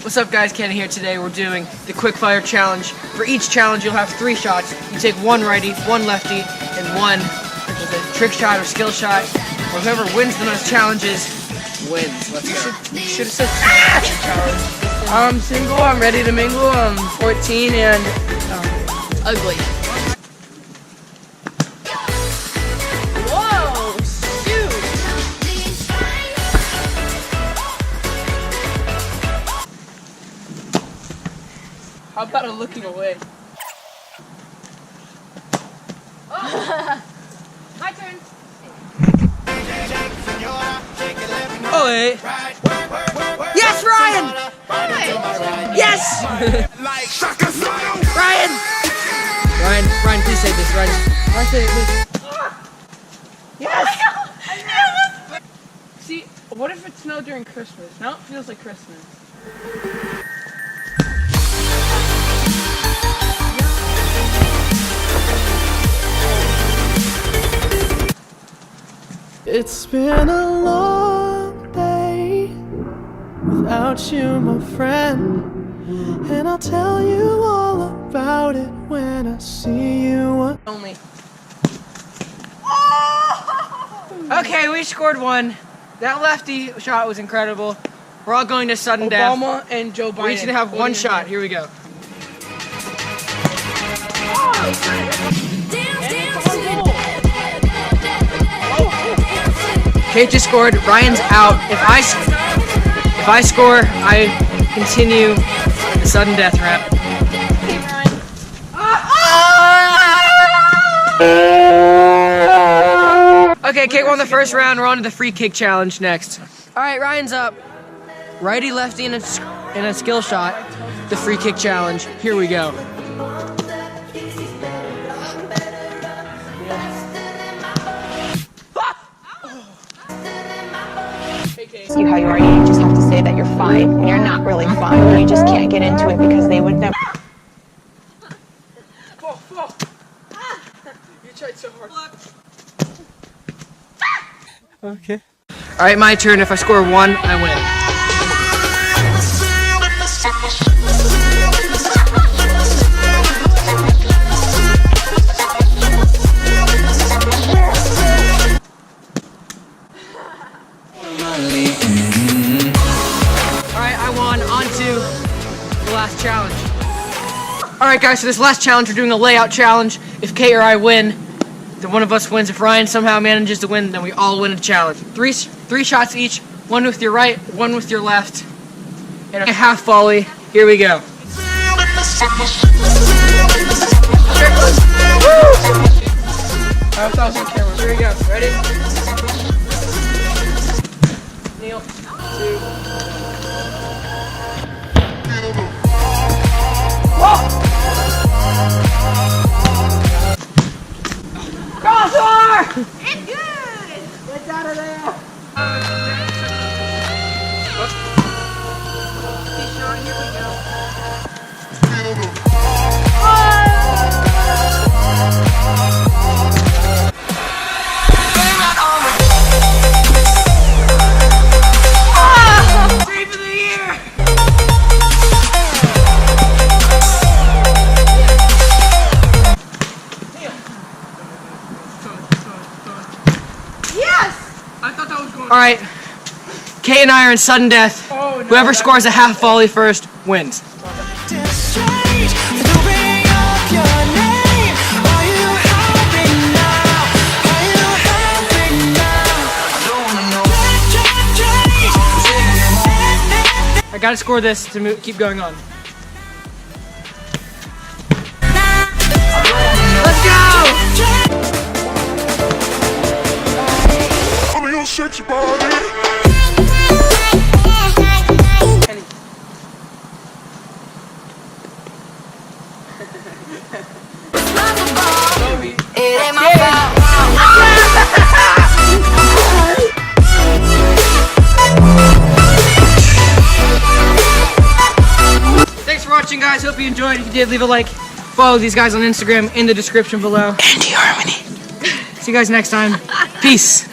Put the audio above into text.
What's up guys, Kenny here. Today we're doing the Quickfire challenge. For each challenge you'll have 3 shots. You take 1 righty, 1 lefty, and 1 trick shot or skill shot. Or whoever wins the most challenges wins. Let's go. You should have said challenge. I'm single, I'm ready to mingle, I'm 14 and ugly. whoa, shoot! How about a looking away? Oh. My turn. Oh wait. Yes, Ryan! Yes! Ryan, please say this, Ryan, say it, please. Yes! See, what if it snowed during Christmas? Now it feels like Christmas. It's been a long day without you, my friend, and I'll tell you all about it when I see you. Only. Okay, we scored 1. That lefty shot was incredible. We're all going to sudden death. Obama and Joe Biden. We're each gonna have 1 shot. Here we go. Kate just scored. Ryan's out. If I score, I continue the sudden death rap. Okay, Kate won the first round. We're on to the free kick challenge next. All right, Ryan's up. Righty, lefty, and a skill shot. The free kick challenge. Here we go. You how you are, you just have to say that you're fine when you're not really fine. You just can't get into it because they would never. You tried so hard. Okay. All right, my turn. If I score 1, I win. Alright, I won. On to the last challenge. Alright guys, so this last challenge we're doing a layout challenge. If Kate or I win, then one of us wins. If Ryan somehow manages to win, then we all win a challenge. Three shots each, 1 with your right, 1 with your left, and a half volley. Here we go. I thought I was on camera. Here we go. Ready? Kneel. 2. Crossover! It's good. Get out of there! Here we go. Save of the year! Yes. I thought that was going. Alright, Kay and I are in sudden death. Oh, no, Whoever scores a half volley first wins. I gotta score this to keep going on. Let's go! Sexy body. Kenny. It ain't my fault. Thanks for watching, guys. Hope you enjoyed. If you did, leave a like. Follow these guys on Instagram in the description below. Anti-harmony. See you guys next time. Peace.